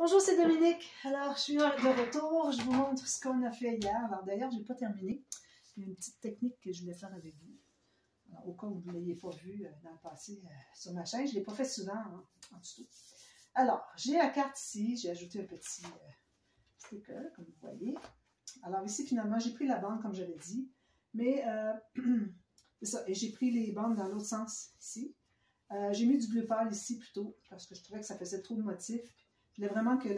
Bonjour, c'est Dominique. Alors, je suis de retour. Je vous montre ce qu'on a fait hier. Alors, d'ailleurs, je n'ai pas terminé. Il y a une petite technique que je voulais faire avec vous. Alors, au cas où vous ne l'ayez pas vu dans le passé sur ma chaîne, je ne l'ai pas fait souvent en tout. Alors, j'ai la carte ici. J'ai ajouté un petit sticker, comme vous voyez. Alors, ici, finalement, j'ai pris la bande, comme j'avais dit. Mais, c'est ça. Et j'ai pris les bandes dans l'autre sens, ici. J'ai mis du bleu pâle ici, plutôt, parce que je trouvais que ça faisait trop de motifs. Je voulais vraiment que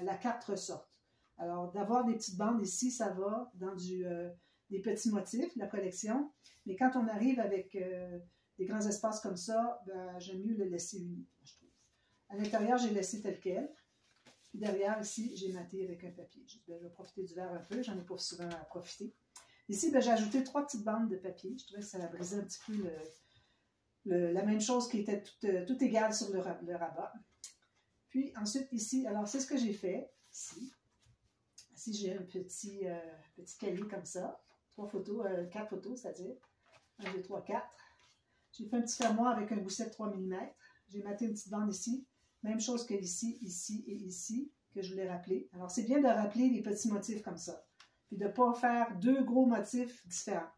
la carte ressorte. Alors, d'avoir des petites bandes ici, ça va dans des petits motifs, la collection. Mais quand on arrive avec des grands espaces comme ça, ben, j'aime mieux le laisser uni, je trouve. À l'intérieur, j'ai laissé tel quel. Puis derrière, ici, j'ai maté avec un papier. Ben, je vais profiter du verre un peu, j'en ai pas souvent à profiter. Ici, ben, j'ai ajouté 3 petites bandes de papier. Je trouvais que ça brisait un petit peu la même chose qui était tout égale sur le rabat. Puis ensuite, ici, alors c'est ce que j'ai fait, ici. Ici, j'ai un petit cahier comme ça. 4 photos, c'est-à-dire 1, 2, 3, 4. J'ai fait un petit fermoir avec un gousset de 3 mm. J'ai maté une petite bande ici. Même chose que ici, ici et ici, que je voulais rappeler. Alors, c'est bien de rappeler les petits motifs comme ça. Puis de ne pas faire 2 gros motifs différents.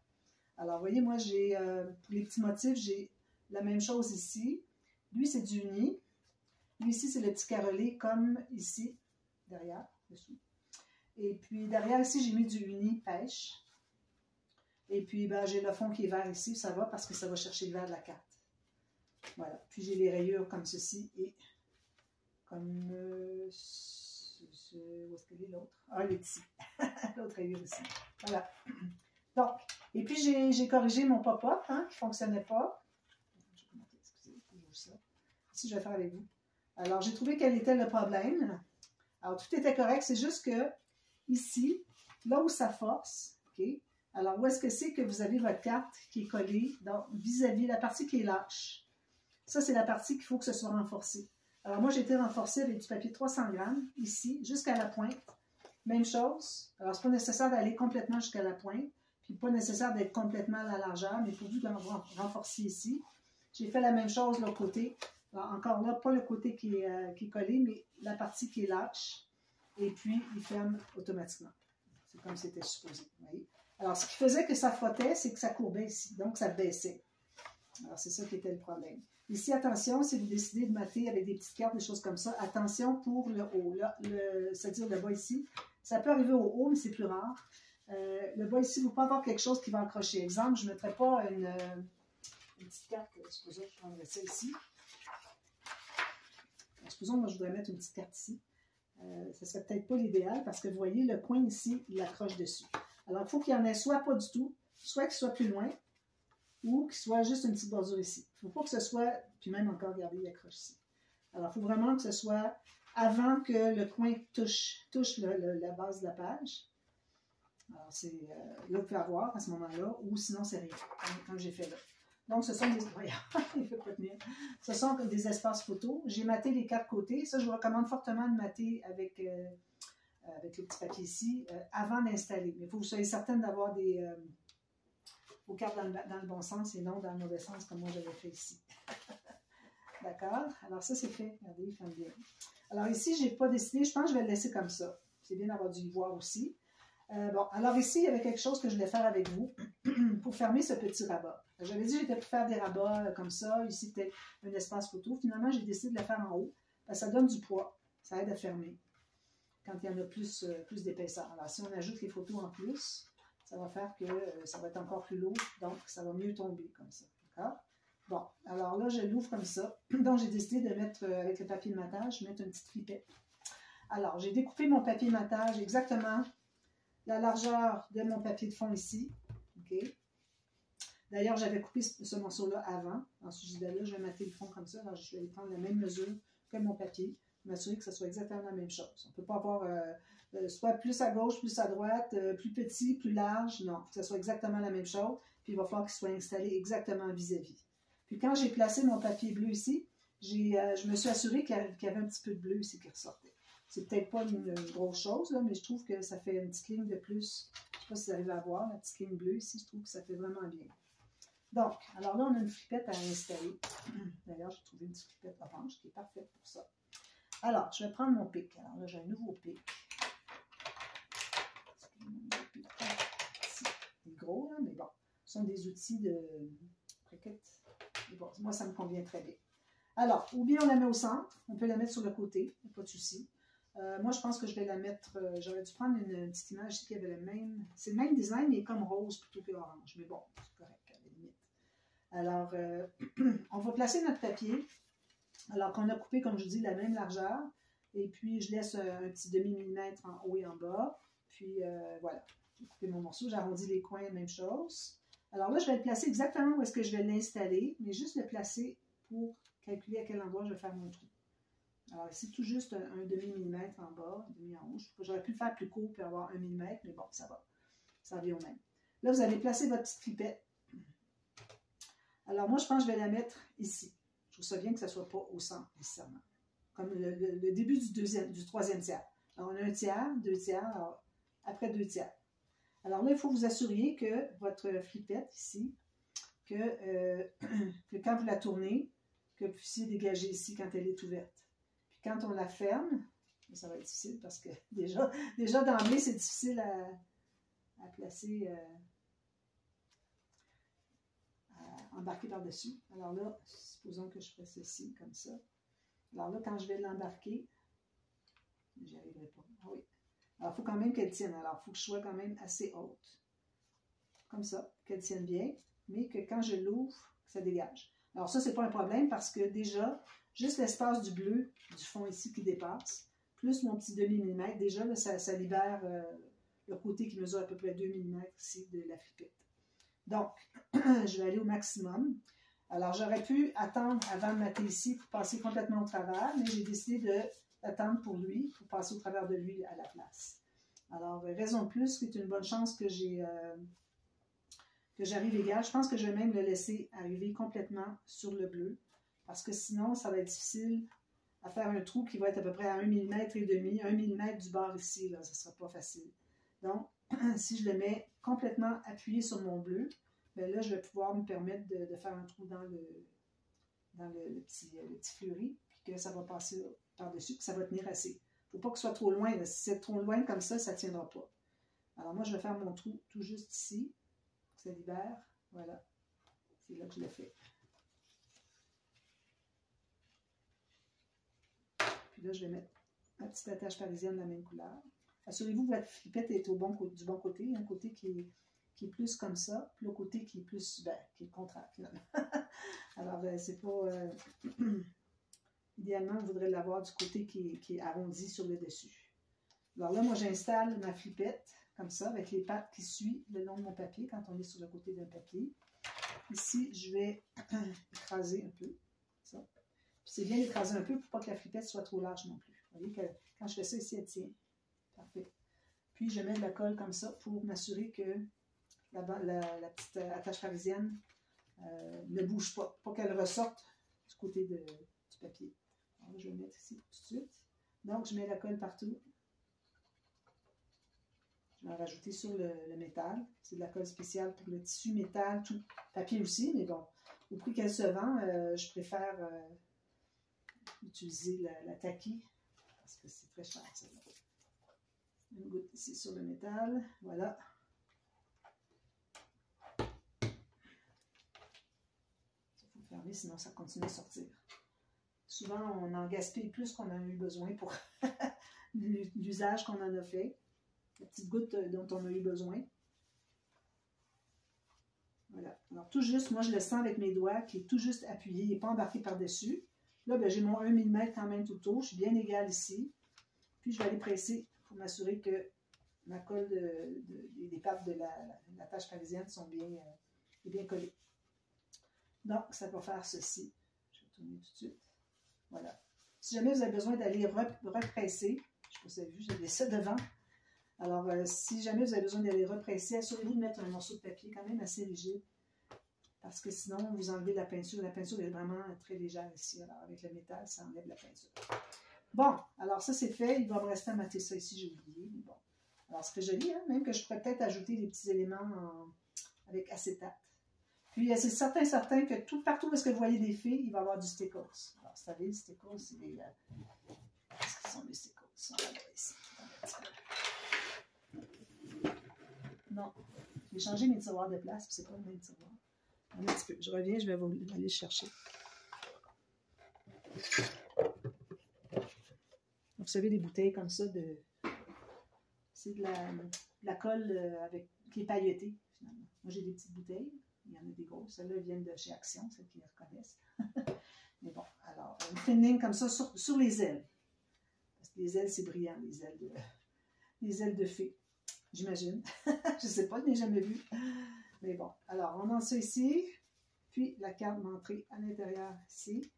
Alors, vous voyez, moi, j'ai pour les petits motifs, j'ai la même chose ici. Lui, c'est du uni. Lui, ici, c'est le petit carrelé, comme ici, derrière, dessous. Et puis, derrière, ici, j'ai mis du uni pêche. Et puis, ben, j'ai le fond qui est vert ici, ça va, parce que ça va chercher le vert de la carte. Voilà. Puis, j'ai les rayures comme ceci et comme... où est-ce qu'elle est l'autre? Ah, elle est ici. L'autre rayure ici. Voilà. Donc, et puis, j'ai corrigé mon pop-up, hein, qui ne fonctionnait pas. Excusez, toujours ça. Ici, je vais faire avec vous. Alors, j'ai trouvé quel était le problème. Alors, tout était correct. C'est juste que, ici, là où ça force, OK? Alors, où est-ce que c'est que vous avez votre carte qui est collée vis-à-vis la partie qui est lâche? Ça, c'est la partie qu'il faut que ce soit renforcé. Alors, moi, j'ai été renforcée avec du papier 300 grammes, ici, jusqu'à la pointe. Même chose. Alors, c'est pas nécessaire d'aller complètement jusqu'à la pointe, puis pas nécessaire d'être complètement à la largeur, mais pourvu d'en renforcer ici. J'ai fait la même chose de l'autre côté. Alors, encore là, pas le côté qui est collé, mais la partie qui est lâche. Et puis, il ferme automatiquement. C'est comme c'était supposé. Vous voyez? Alors, ce qui faisait que ça frottait, c'est que ça courbait ici. Donc, ça baissait. Alors, c'est ça qui était le problème. Ici, attention, si vous décidez de mater avec des petites cartes, des choses comme ça, attention pour le haut. C'est-à-dire le bas ici. Ça peut arriver au haut, mais c'est plus rare. Le bas ici, vous pouvez avoir quelque chose qui va accrocher. Exemple, je ne mettrais pas une petite carte. Supposons que je prendrais ça ici. Supposons, moi, je voudrais mettre une petite carte ici. Ça ne serait peut-être pas l'idéal parce que vous voyez, le coin ici, il accroche dessus. Alors, il faut qu'il y en ait soit pas du tout, soit qu'il soit plus loin, ou qu'il soit juste une petite bordure ici. Il ne faut pas que ce soit, puis même encore, regardez, il accroche ici. Alors, il faut vraiment que ce soit avant que le coin touche la base de la page. Alors, c'est là, vous pouvez avoir à ce moment-là, ou sinon, c'est rien, comme j'ai fait là. Donc, ce sont des... Voyons, il ne fait pas tenir. Ce sont des espaces photos. J'ai maté les 4 côtés. Ça, je vous recommande fortement de mater avec le petit papier ici avant d'installer. Mais il faut que vous soyez certaine d'avoir vos cartes dans le bon sens et non dans le mauvais sens, comme moi, j'avais fait ici. D'accord? Alors, ça, c'est fait. Regardez, il fait bien. Alors, ici, je n'ai pas décidé. Je pense que je vais le laisser comme ça. C'est bien d'avoir dû y voir aussi. Bon, alors ici, il y avait quelque chose que je voulais faire avec vous pour fermer ce petit rabat. J'avais dit que j'étais pour faire des rabats comme ça. Ici, peut-être un espace photo. Finalement, j'ai décidé de le faire en haut. Parce que ça donne du poids. Ça aide à fermer quand il y en a plus d'épaisseur. Alors, si on ajoute les photos en plus, ça va faire que ça va être encore plus lourd. Donc, ça va mieux tomber comme ça. D'accord? Bon, alors là, je l'ouvre comme ça. Donc, j'ai décidé de mettre, avec le papier de matage, mettre une petite flipette. Alors, j'ai découpé mon papier de matage exactement la largeur de mon papier de fond ici. OK? D'ailleurs, j'avais coupé ce morceau-là avant. Ensuite, là, je vais mater le fond comme ça. Alors, je vais prendre la même mesure que mon papier. M'assurer que ce soit exactement la même chose. On ne peut pas avoir soit plus à gauche, plus à droite, plus petit, plus large. Non, que ce soit exactement la même chose. Puis, il va falloir qu'il soit installé exactement vis-à-vis. Puis, quand j'ai placé mon papier bleu ici, je me suis assurée qu'il y avait un petit peu de bleu ici qui ressortait. C'est peut-être pas une grosse chose, là, mais je trouve que ça fait une petite ligne de plus. Je ne sais pas si vous arrivez à voir, la petite ligne bleue ici, je trouve que ça fait vraiment bien. Donc, alors là, on a une flippette à installer. D'ailleurs, j'ai trouvé une petite flippette orange qui est parfaite pour ça. Alors, je vais prendre mon pic. Alors là, j'ai un nouveau pic. C'est gros, hein, mais bon. Ce sont des outils de cricket. Bon, moi, ça me convient très bien. Alors, ou bien on la met au centre, on peut la mettre sur le côté, pas de souci. Moi, je pense que je vais la mettre, j'aurais dû prendre une petite image ici qui avait le même, c'est le même design, mais comme rose plutôt que orange. Mais bon, c'est correct, à la limite. Alors, on va placer notre papier, alors qu'on a coupé, comme je dis, la même largeur. Et puis, je laisse un petit demi-millimètre en haut et en bas. Puis, voilà, j'ai coupé mon morceau, j'arrondis les coins, même chose. Alors là, je vais le placer exactement où est-ce que je vais l'installer, mais juste le placer pour calculer à quel endroit je vais faire mon trou. Alors ici, tout juste un demi-millimètre en bas, un demi en haut. J'aurais pu le faire plus court pour avoir 1 millimètre, mais bon, ça va. Ça revient au même. Là, vous allez placer votre petite clipette. Alors moi, je pense que je vais la mettre ici. Je trouve ça bien que ça ne soit pas au centre, nécessairement. Comme le début du troisième tiers. Alors, on a un tiers, 2 tiers, alors après 2 tiers. Alors là, il faut vous assurer que votre flippette ici, que quand vous la tournez, que vous puissiez dégager ici quand elle est ouverte. Puis quand on la ferme, ça va être difficile parce que déjà d'emblée, c'est difficile à placer, à embarquer par-dessus. Alors là, supposons que je fais ceci, comme ça. Alors là, quand je vais l'embarquer, j'y arriverai pas. Ah oui. Alors, il faut quand même qu'elle tienne. Alors, il faut que je sois quand même assez haute. Comme ça, qu'elle tienne bien, mais que quand je l'ouvre, ça dégage. Alors ça, c'est pas un problème parce que déjà, juste l'espace du bleu, du fond ici qui dépasse, plus mon petit demi-millimètre, déjà, là, ça libère le côté qui mesure à peu près 2 mm ici de la flippette. Donc, je vais aller au maximum. Alors, j'aurais pu attendre avant de mettre ici pour passer complètement au travers, mais j'ai décidé d'attendre pour lui, pour passer au travers de lui à la place. Alors, raison de plus, c'est une bonne chance que j'arrive égal. Je pense que je vais même le laisser arriver complètement sur le bleu, parce que sinon, ça va être difficile à faire un trou qui va être à peu près à 1 mm et demi, 1 mm du bord ici, là, ça ne sera pas facile. Donc, si je le mets complètement appuyé sur mon bleu, bien là, je vais pouvoir me permettre de faire un trou dans le petit fleuri, puis que ça va passer par-dessus, que ça va tenir assez. Il ne faut pas que ce soit trop loin. Là. Si c'est trop loin comme ça ne tiendra pas. Alors moi, je vais faire mon trou tout juste ici. Ça libère. Voilà. C'est là que je le fais. Puis là, je vais mettre ma petite attache parisienne de la même couleur. Assurez-vous que votre flippette est du bon côté. Un côté qui est plus comme ça, puis l'autre côté qui est plus, qui est le contraire, finalement. Alors, c'est pas... idéalement, on voudrait l'avoir du côté qui est arrondi sur le dessus. Alors là, moi, j'installe ma flippette, comme ça, avec les pattes qui suivent le long de mon papier, quand on est sur le côté d'un papier. Ici, je vais écraser un peu, ça. Puis c'est bien d'écraser un peu pour pas que la flippette soit trop large non plus. Vous voyez que quand je fais ça ici, elle tient. Parfait. Puis, je mets de la colle comme ça pour m'assurer que la petite attache parisienne ne bouge pas, pour qu'elle ressorte du côté du papier. Alors là, je vais le mettre ici tout de suite. Donc, je mets la colle partout. Je vais en rajouter sur le métal. C'est de la colle spéciale pour le tissu métal, tout papier aussi, mais bon, au prix qu'elle se vend, je préfère utiliser la tacky parce que c'est très cher, ça. Une goutte ici sur le métal, voilà. Il faut fermer, sinon ça continue à sortir. Souvent, on en gaspille plus qu'on en a eu besoin pour l'usage qu'on en a fait. La petite goutte dont on a eu besoin. Voilà. Alors, tout juste, moi, je le sens avec mes doigts, qui est tout juste appuyé, il n'est pas embarqué par-dessus. Là, ben, j'ai mon 1 mm quand même tout autour. Je suis bien égale ici. Puis, je vais aller presser pour m'assurer que ma colle des pattes de la tâche parisienne sont bien collées. Donc, ça va faire ceci. Je vais tourner tout de suite. Voilà. Si jamais vous avez besoin d'aller represser, je ne sais pas si vous avez vu, j'ai mis ça devant. Alors, si jamais vous avez besoin d'aller represser, assurez-vous de mettre un morceau de papier quand même assez rigide, parce que sinon, vous enlevez la peinture. La peinture est vraiment très légère ici. Alors, avec le métal, ça enlève la peinture. Bon, alors ça, c'est fait. Il va me rester à mater ça ici, j'ai oublié. Mais bon. Alors, c'est très joli, hein? Même que je pourrais peut-être ajouter des petits éléments avec acétate. Puis, c'est certain que partout où est-ce que vous voyez des fils, il va y avoir du stickers. Alors, vous savez, le stickers, c'est des son mystical. Ici. Non, j'ai changé mes tiroirs de place, puis c'est pas le même tiroir. Un petit peu. Je reviens, je vais aller le chercher. Vous savez, des bouteilles comme ça, c'est de la colle qui est pailletée, finalement. Moi, j'ai des petites bouteilles. Il y en a des grosses. Celles-là viennent de chez Action, celles qui les reconnaissent. Mais bon, alors, une fine ligne comme ça sur les ailes. Parce que les ailes, c'est brillant, les ailes de fée, j'imagine. Je ne sais pas, je n'ai jamais vu. Mais bon, alors, on a ça ici. Puis, la carte d'entrée à l'intérieur ici.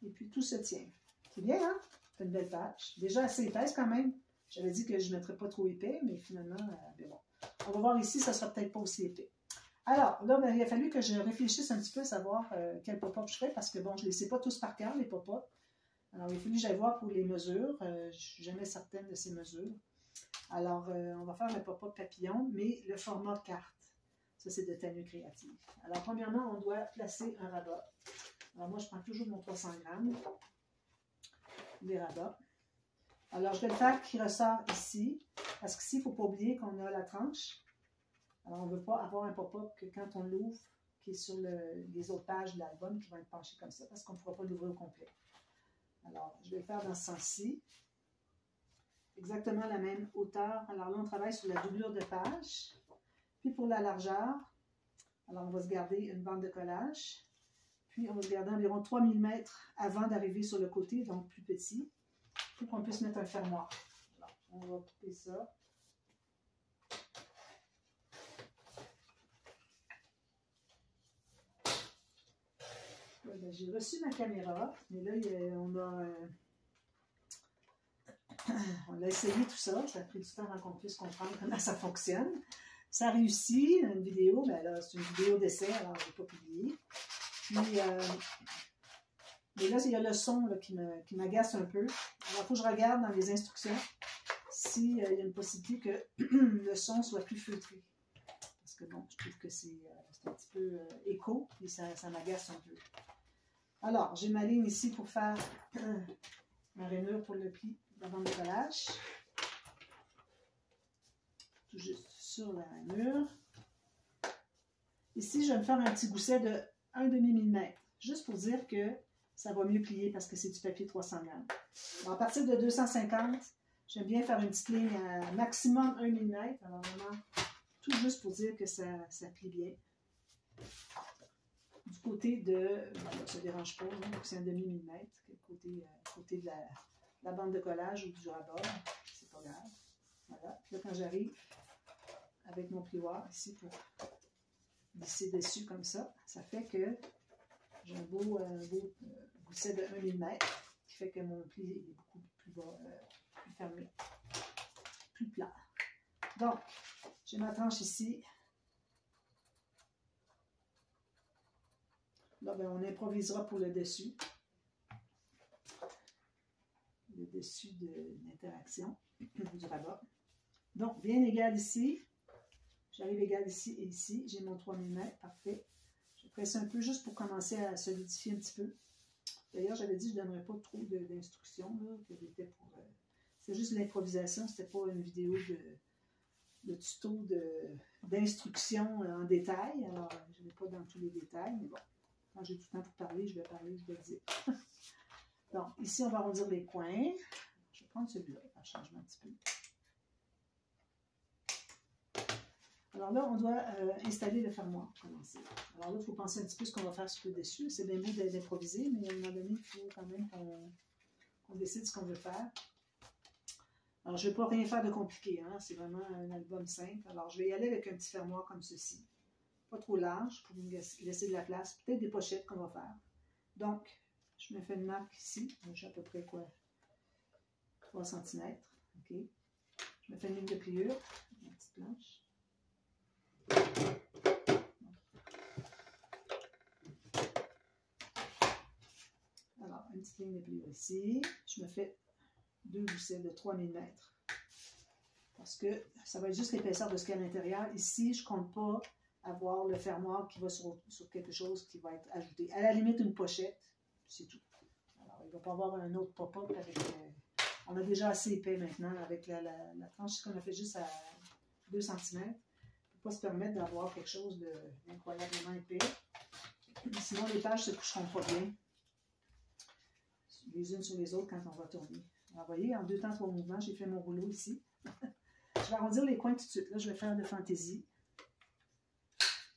Et puis, tout se tient. C'est bien, hein? C'est une belle page. Déjà assez épaisse quand même. J'avais dit que je ne mettrais pas trop épais, mais finalement, ben bon. On va voir ici, ça ne sera peut-être pas aussi épais. Alors, là, ben, il a fallu que je réfléchisse un petit peu à savoir quel pop-up je ferais, parce que bon, je ne les sais pas tous par cœur, les pop-up. Alors, il a fallu que j'aille voir pour les mesures. Je ne suis jamais certaine de ces mesures. Alors, on va faire le pop-up papillon, mais le format carte. Ça, c'est de Tanu Créative. Alors, premièrement, on doit placer un rabat. Alors, moi, je prends toujours mon 300 grammes. Les rabats. Alors, je vais le faire qui ressort ici, parce qu'ici, il ne faut pas oublier qu'on a la tranche. Alors, on ne veut pas avoir un pop-up que quand on l'ouvre, qui est sur les autres pages de l'album, qui vont être penchées comme ça, parce qu'on ne pourra pas l'ouvrir au complet. Alors, je vais le faire dans ce sens-ci. Exactement la même hauteur. Alors là, on travaille sur la doublure de page. Puis pour la largeur, alors on va se garder une bande de collage. Puis on va se garder environ 3 mm avant d'arriver sur le côté, donc plus petit, pour qu'on puisse mettre un fermoir. Alors, on va couper ça. J'ai reçu ma caméra, mais là, on a essayé tout ça. Ça a pris du temps avant qu'on puisse comprendre comment ça fonctionne. Ça a réussi, une vidéo, ben là, c'est une vidéo d'essai, alors je ne l'ai pas publiée. Puis, mais là, il y a le son là, qui m'agace un peu. Alors, il faut que je regarde dans les instructions s'il y a une possibilité que le son soit plus feutré. Parce que bon, je trouve que c'est un petit peu écho et ça m'agace un peu. Alors, j'ai ma ligne ici pour faire ma rainure pour le pli de la bande de collage. Tout juste sur la rainure. Ici, je vais me faire un petit gousset de 1/2 mm, juste pour dire que ça va mieux plier parce que c'est du papier 300 grammes. Alors, à partir de 250, j'aime bien faire une petite ligne à maximum 1 mm. Alors, vraiment, tout juste pour dire que ça plie bien. Du côté de, bon, ça ne dérange pas, hein, donc c'est 1/2 mm, côté de la bande de collage ou du rabat, c'est pas grave. Voilà. Puis là, quand j'arrive avec mon plioir ici pour glisser dessus comme ça, ça fait que j'ai un beau gousset de 1 mm qui fait que mon pli est beaucoup plus bas, plus fermé, plus plat. Donc, j'ai ma tranche ici. Là, ben, on improvisera pour le dessus. Le dessus de l'interaction du rabat. Donc, bien égal ici. J'arrive égal ici et ici. J'ai mon 3 mm. Parfait. Je presse un peu juste pour commencer à solidifier un petit peu. D'ailleurs, j'avais dit que je ne donnerais pas trop d'instructions. C'est juste l'improvisation. Ce n'était pas une vidéo de tuto d'instructions en détail. Alors, je ne vais pas dans tous les détails, mais bon. Quand j'ai tout le temps pour parler, je vais parler, je vais le dire. Donc, ici, on va arrondir les coins. Je vais prendre celui-là, un changement un petit peu. Alors là, on doit installer le fermoir pour commencer. Alors là, il faut penser un petit peu ce qu'on va faire sur le dessus. C'est bien beau d'improviser, mais à un moment donné, il faut quand même qu'on décide ce qu'on veut faire. Alors, je ne vais pas rien faire de compliqué, hein? C'est vraiment un album simple. Alors, je vais y aller avec un petit fermoir comme ceci. Pas trop large pour me laisser de la place. Peut-être des pochettes qu'on va faire. Donc, je me fais une marque ici. J'ai à peu près quoi? 3 cm. OK. Je me fais une ligne de pliure. Une petite planche. Alors, une petite ligne de pliure ici. Je me fais 2 goussets de 3 mm. Parce que ça va être juste l'épaisseur de ce qu'il y a à l'intérieur. Ici, je ne compte pas avoir le fermoir qui va sur quelque chose qui va être ajouté. À la limite, une pochette, c'est tout. Alors, il ne va pas avoir un autre pop-up avec On a déjà assez épais maintenant avec la tranche qu'on a fait juste à 2 cm. On ne peut pas se permettre d'avoir quelque chose d'incroyablement épais. Sinon, les pages ne se coucheront pas bien les unes sur les autres quand on va tourner. Alors, vous voyez, en 2 temps, 3 mouvements, j'ai fait mon rouleau ici. Je vais arrondir les coins tout de suite. Là, je vais faire de fantaisie.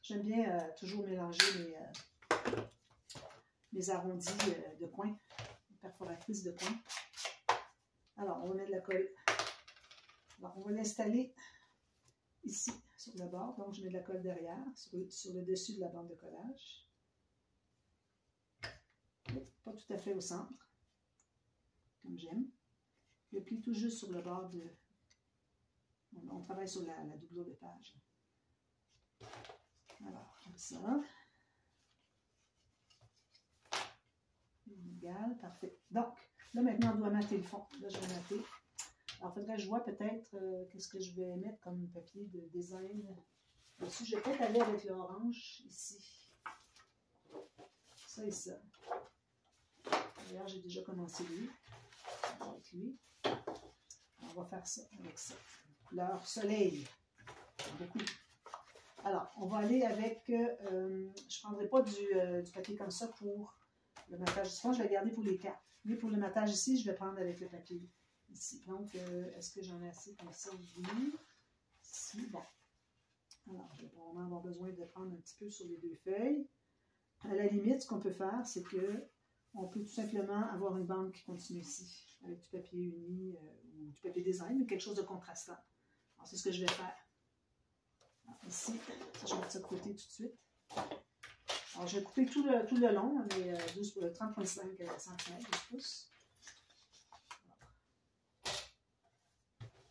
J'aime bien toujours mélanger mes arrondis de coins, perforatrices de coins. Alors, on va mettre de la colle. Alors, on va l'installer ici, sur le bord. Donc, je mets de la colle derrière, sur le dessus de la bande de collage. Pas tout à fait au centre, comme j'aime. Je plie tout juste sur le bord de... On travaille sur la doublure de page. Alors, comme ça. Égal, parfait. Donc, là maintenant, on doit mater le fond. Là, je vais mater. Alors, il faudrait que je vois peut-être qu'est-ce que je vais mettre comme papier de design dessus. Je vais peut-être aller avec l'orange ici. Ça et ça. D'ailleurs, j'ai déjà commencé lui. Avec lui. On va faire ça avec ça. Couleur soleil. Beaucoup. Alors, on va aller avec... je ne prendrai pas du papier comme ça pour le matage du fond. Je vais garder pour les cartes. Mais pour le matage ici, je vais prendre avec le papier ici. Donc, est-ce que j'en ai assez comme ça? Oui. Ici, bon. Alors, je vais probablement avoir besoin de prendre un petit peu sur les 2 feuilles. À la limite, ce qu'on peut faire, c'est que on peut tout simplement avoir une bande qui continue ici, avec du papier uni ou du papier design, ou quelque chose de contrastant. Alors, c'est ce que je vais faire. Alors, ici, ça, je vais mettre ça de côté tout de suite. Alors, je vais couper tout le long, les 30,5 cm, 12 pouces.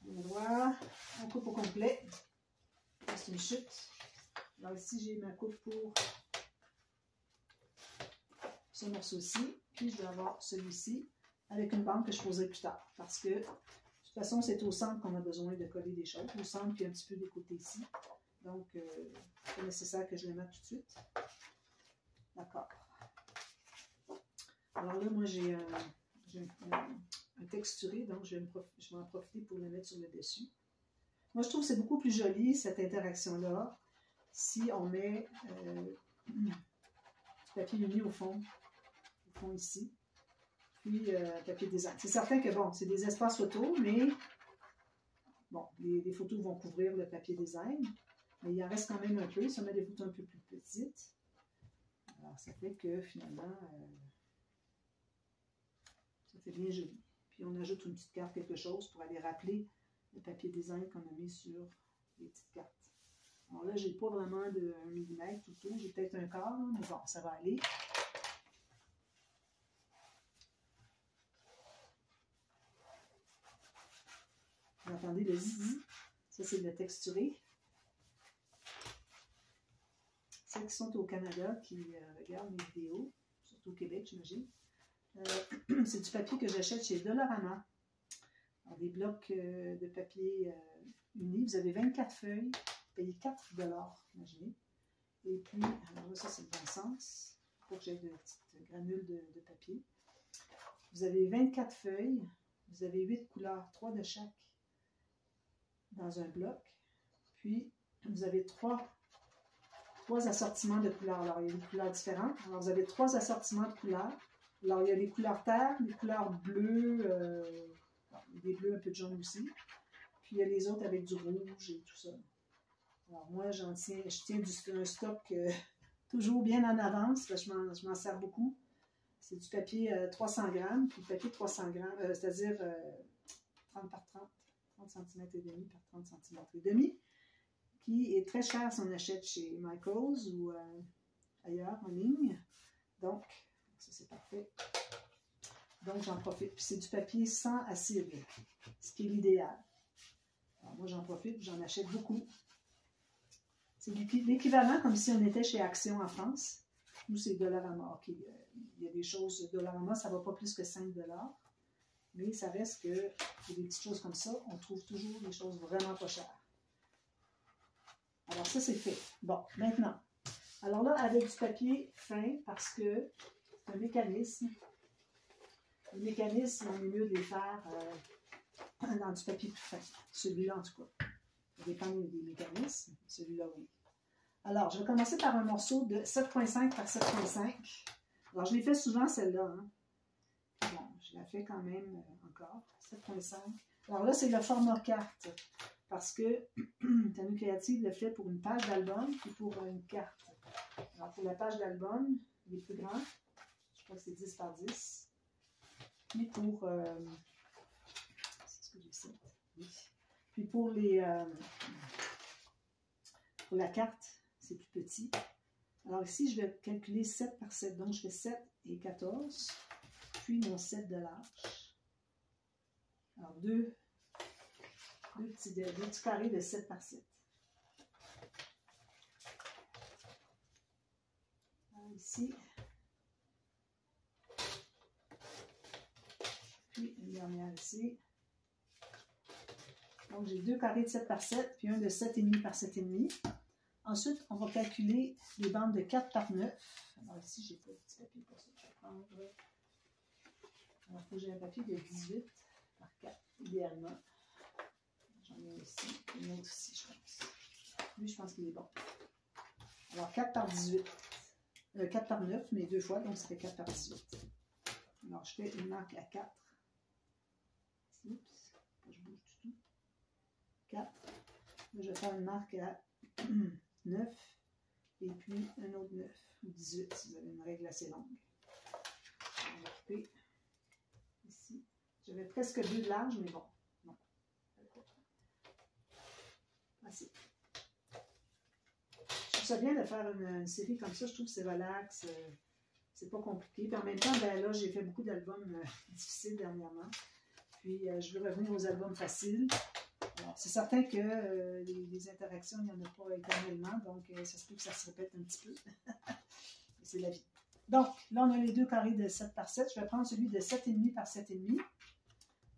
Bien droit, on coupe au complet. C'est une chute. Alors ici, j'ai ma coupe pour ce morceau-ci. Puis, je vais avoir celui-ci avec une bande que je poserai plus tard. Parce que, de toute façon, c'est au centre qu'on a besoin de coller des choses. Au centre, puis un petit peu des côtés ici. Donc, c'est pas nécessaire que je les mette tout de suite. D'accord. Alors là, moi, j'ai un texturé, donc je vais en profiter pour le mettre sur le dessus. Moi, je trouve que c'est beaucoup plus joli, cette interaction-là, si on met du papier uni au fond ici, puis papier design. C'est certain que, bon, c'est des espaces photos, mais, bon, les photos vont couvrir le papier design, mais il en reste quand même un peu, si on met des photos un peu plus petites. Alors, ça fait que, finalement, ça fait bien joli. Puis, on ajoute une petite carte, quelque chose, pour aller rappeler le papier design qu'on a mis sur les petites cartes. Alors là, j'ai pas vraiment de 1 mm tout le tour. J'ai peut-être un quart, mais bon, ça va aller. Vous entendez le zizi? Ça, c'est le texturé. Ceux qui sont au Canada, qui regardent mes vidéos, surtout au Québec, j'imagine, c'est du papier que j'achète chez Dollarama. Alors, des blocs de papier unis. Vous avez 24 feuilles, vous payez 4 $, imaginez. Et puis, alors là, ça c'est le bon sens, pour que j'ai de petites granules de papier. Vous avez 24 feuilles, vous avez 8 couleurs, 3 de chaque dans un bloc. Puis, vous avez 3 assortiments de couleurs. Alors, il y a des couleurs différentes. Alors, vous avez 3 assortiments de couleurs. Alors, il y a des couleurs terre, des couleurs bleues, des bleus, un peu de jaune aussi. Puis, il y a les autres avec du rouge et tout ça. Alors, moi, je tiens un stock toujours bien en avance. Je m'en sers beaucoup. C'est du papier 300 grammes. Puis, le papier 300 grammes, c'est-à-dire 30 par 30, 30 cm et demi par 30 cm et demi, qui est très cher si on achète chez Michaels ou ailleurs en ligne. Donc, ça c'est parfait. Donc, j'en profite. Puis, c'est du papier sans acide, ce qui est l'idéal. Alors, moi, j'en profite, j'en achète beaucoup. C'est l'équivalent comme si on était chez Action en France. Nous, c'est Dollarama. OK, il y a des choses, Dollarama, ça ne va pas plus que 5 $. Mais ça reste que, pour des petites choses comme ça, on trouve toujours des choses vraiment pas chères. Alors, ça, c'est fait. Bon, maintenant. Alors là, avec du papier fin, parce que c'est un mécanisme. Les mécanismes, on est mieux de les faire dans du papier plus fin. Celui-là, en tout cas. Ça dépend des mécanismes. Celui-là, oui. Alors, je vais commencer par un morceau de 7,5 par 7,5. Alors, je l'ai fait souvent, celle-là. Hein. Bon, je la fais quand même encore. 7,5. Alors là, c'est le format carte. Parce que Tanu Créative le fait pour une page d'album et pour une carte. Alors, pour la page d'album, il est plus grand. Je crois que c'est 10 par 10. Puis pour... c'est ce que j'ai dit. Oui. Puis pour la carte, c'est plus petit. Alors ici, je vais calculer 7 par 7. Donc, je fais 7 et 14. Puis mon 7 de large. Alors, deux petits carrés de 7 par 7. Alors, ici. Puis une dernière ici. Donc, j'ai 2 carrés de 7 par 7, puis un de 7,5 par 7,5. Ensuite, on va calculer les bandes de 4 par 9. Alors ici, je n'ai pas de petit papier pour ça. Je vais prendre... Alors, il faut que j'ai un papier de 18 par 4, idéalement. J'en ai un ici, une autre ici, je pense. Lui, je pense qu'il est bon. Alors, 4 par 18. 4 par 9, mais 2 fois, donc ça fait 4 par 18. Alors, je fais une marque à 4. Oups, pas je bouge du tout. 4. Là, je vais faire une marque à 9. Et puis, un autre 9. Ou 18, si vous avez une règle assez longue. On va couper ici. J'avais presque 2 de large, mais bon. Non. Assez. Je trouve ça bien de faire une série comme ça. Je trouve que c'est relax. C'est pas compliqué. Puis en même temps, ben là, j'ai fait beaucoup d'albums difficiles dernièrement. Puis, je veux revenir aux albums faciles. C'est certain que les interactions, il n'y en a pas éternellement, donc ça se peut que ça se répète un petit peu. C'est la vie. Donc, là, on a les 2 carrés de 7 par 7. Je vais prendre celui de 7,5 par 7,5.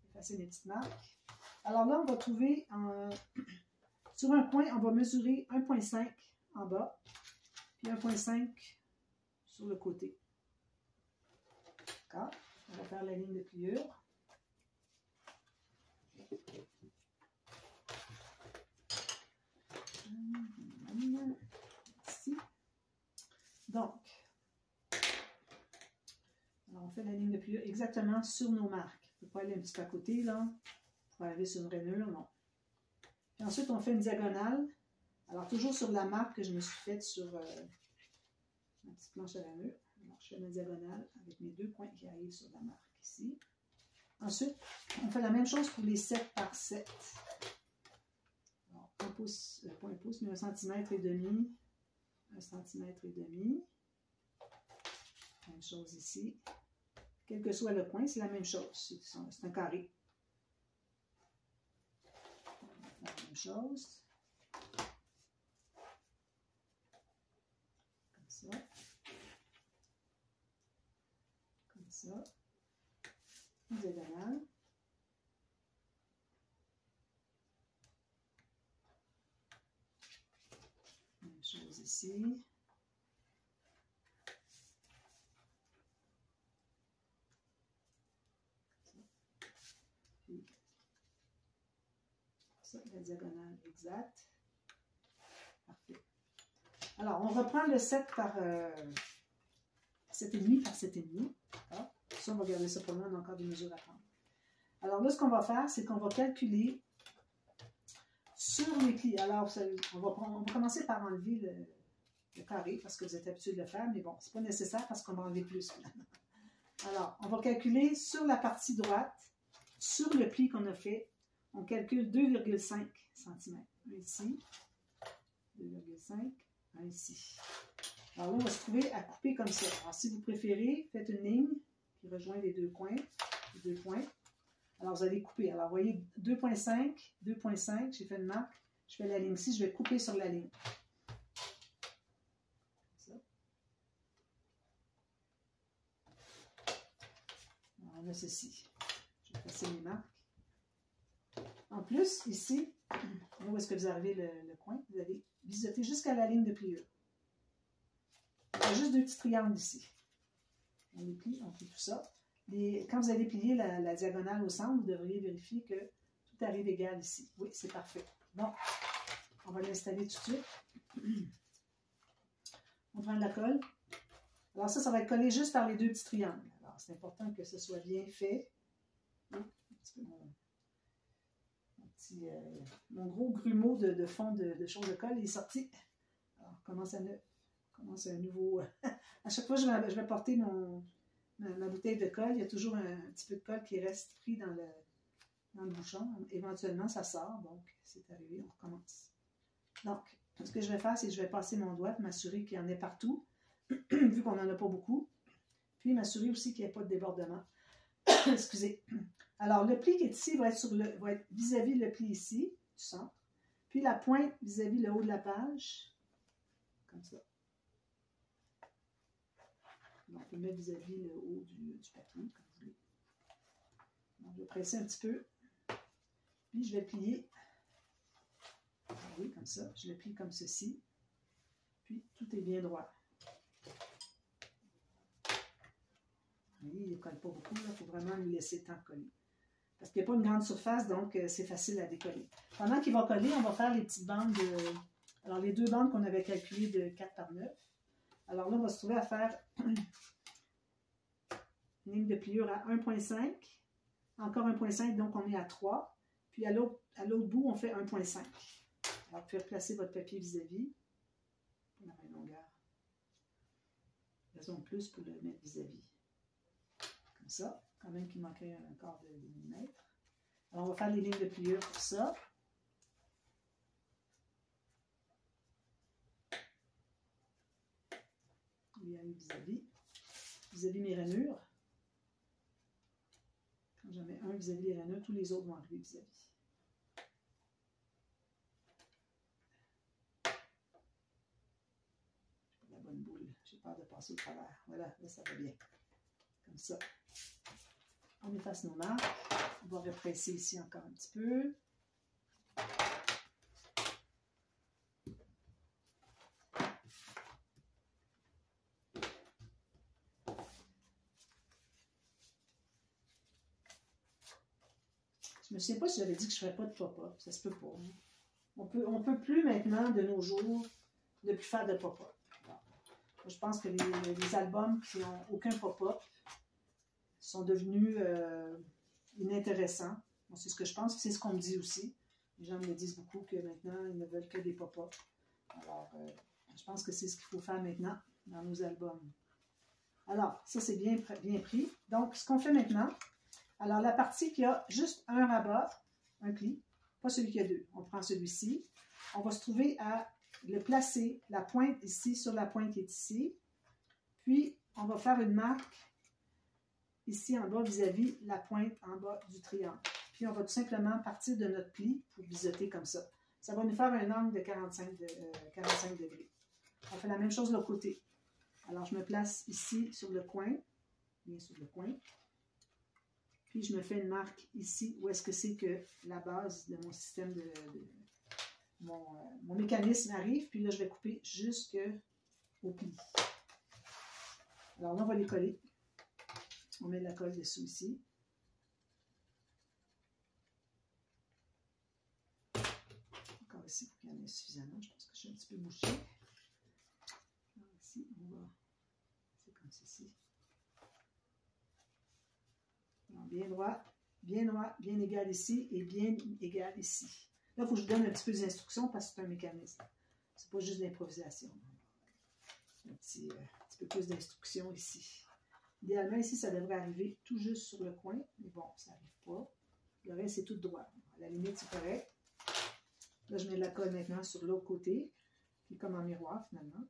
Effacer mes petites marques. Alors là, on va trouver, sur un coin, on va mesurer 1,5 en bas, puis 1,5 sur le côté. D'accord? On va faire la ligne de pliure. Ici. Donc, alors on fait la ligne de pliure exactement sur nos marques. On ne peut pas aller un petit peu à côté, là, pour arriver sur une rainure, non. Puis ensuite, on fait une diagonale. Alors, toujours sur la marque que je me suis faite sur ma petite planche à rainure. Alors, je fais ma diagonale avec mes 2 points qui arrivent sur la marque ici. Ensuite, on fait la même chose pour les 7 par 7. Alors, pas un pouce, mais 1,5 cm. 1,5 cm. Même chose ici. Quel que soit le coin, c'est la même chose. C'est un carré. La même chose. Comme ça. Comme ça. Une diagonale. Même chose ici. Puis, ça, la diagonale exacte. Parfait. Alors, on reprend le 7 par 7,5 par 7,5. D'accord? Ça, on va garder ça pour moi, on a encore des mesures à prendre. Alors là, ce qu'on va faire, c'est qu'on va calculer sur les plis. Alors, on va commencer par enlever le carré, parce que vous êtes habitué de le faire, mais bon, c'est pas nécessaire parce qu'on va enlever plus finalement. Alors, on va calculer sur la partie droite, sur le pli qu'on a fait, on calcule 2,5 cm. Un ici, 2,5, un ici. Alors là, on va se trouver à couper comme ça. Alors, si vous préférez, faites une ligne qui rejoint les 2 points. Les 2 points. Alors, vous allez couper. Alors, vous voyez, 2,5, 2,5, j'ai fait une marque. Je fais la ligne ici, je vais couper sur la ligne. Ça. Alors, on a ceci. Je vais passer mes marques. En plus, ici, où est-ce que vous arrivez le coin, vous allez biseauter jusqu'à la ligne de pliure. Il y a juste 2 petits triangles ici. On les plie, on plie tout ça. quand vous allez plier la diagonale au centre, vous devriez vérifier que tout arrive égal ici. Oui, c'est parfait. Bon, on va l'installer tout de suite. On prend de la colle. Alors ça va être collé juste par les deux petits triangles. Alors, c'est important que ce soit bien fait. Mon gros grumeau de fond de chose de colle est sorti. Alors, on commence un nouveau... À chaque fois que je vais porter ma bouteille de colle, il y a toujours un petit peu de colle qui reste pris dans le bouchon. Éventuellement, ça sort. Donc, c'est arrivé, on recommence. Donc, ce que je vais faire, c'est que je vais passer mon doigt pour m'assurer qu'il y en ait partout, vu qu'on n'en a pas beaucoup. Puis, m'assurer aussi qu'il n'y ait pas de débordement. Excusez. Alors, le pli qui est ici va être vis-à-vis le pli ici, du centre. Puis, la pointe vis-à-vis le haut de la page. Comme ça. Donc, on peut mettre vis-à-vis le haut du papier, comme vous voulez. Donc, je vais presser un petit peu. Puis, je vais plier. Oui, comme ça. Je le plie comme ceci. Puis, tout est bien droit. Oui, il ne colle pas beaucoup. Il faut vraiment lui laisser le temps de coller. Parce qu'il n'y a pas une grande surface, donc c'est facile à décoller. Pendant qu'il va coller, on va faire les petites bandes de... Alors, les deux bandes qu'on avait calculées de 4 par 9. Alors là, on va se trouver à faire une ligne de pliure à 1,5. Encore 1,5, donc on est à 3. Puis à l'autre bout, on fait 1,5. Alors, vous pouvez placer votre papier vis-à-vis. Pour la même longueur. Raison de plus pour le mettre vis-à-vis. Comme ça. Quand même qu'il manquait un quart de millimètre. Alors, on va faire les lignes de pliure pour ça. Il y a vis-à-vis. Vis-à-vis mes rainures. Quand j'en mets un vis-à-vis les rainures, tous les autres vont arriver vis-à-vis. La bonne boule. J'ai peur de passer au travers. Voilà, là, ça va bien. Comme ça. On efface nos marques. On va represser ici encore un petit peu. Je ne me souviens pas si j'avais dit que je ne ferais pas de pop-up. Ça se peut pas. Hein? On peut plus maintenant, de nos jours, ne plus faire de pop-up. Je pense que les albums qui n'ont aucun pop-up sont devenus inintéressants. Bon, c'est ce que je pense, c'est ce qu'on me dit aussi. Les gens me disent beaucoup que maintenant, ils ne veulent que des pop-up. Alors, je pense que c'est ce qu'il faut faire maintenant dans nos albums. Alors, ça, c'est bien pris. Donc, ce qu'on fait maintenant, alors la partie qui a juste un rabat, un pli, pas celui qui a deux. On prend celui-ci. On va se trouver à le placer, la pointe ici, sur la pointe qui est ici. Puis, on va faire une marque ici en bas vis-à-vis la pointe en bas du triangle. Puis, on va tout simplement partir de notre pli pour biseauter comme ça. Ça va nous faire un angle de 45 degrés. On fait la même chose de l'autre côté. Alors, je me place ici sur le coin, bien sur le coin. Puis, je me fais une marque ici où est-ce que c'est que la base de mon système mon mécanisme arrive. Puis là, je vais couper jusqu'au pli. Alors là, on va les coller. On met de la colle dessous ici. Encore ici, pour qu'il y en ait suffisamment. Je pense que je suis un petit peu bouché. Alors ici, on va... C'est comme ceci. Alors, bien droit, bien égal ici et bien égal ici. Là, il faut que je vous donne un petit peu des instructions parce que c'est un mécanisme. C'est pas juste de l'improvisation. Un petit peu plus d'instructions ici. Idéalement, ici, ça devrait arriver tout juste sur le coin. Mais bon, ça n'arrive pas. Le reste, c'est tout droit. À la limite, c'est correct. Là, je mets de la colle maintenant sur l'autre côté, qui est comme en miroir, finalement.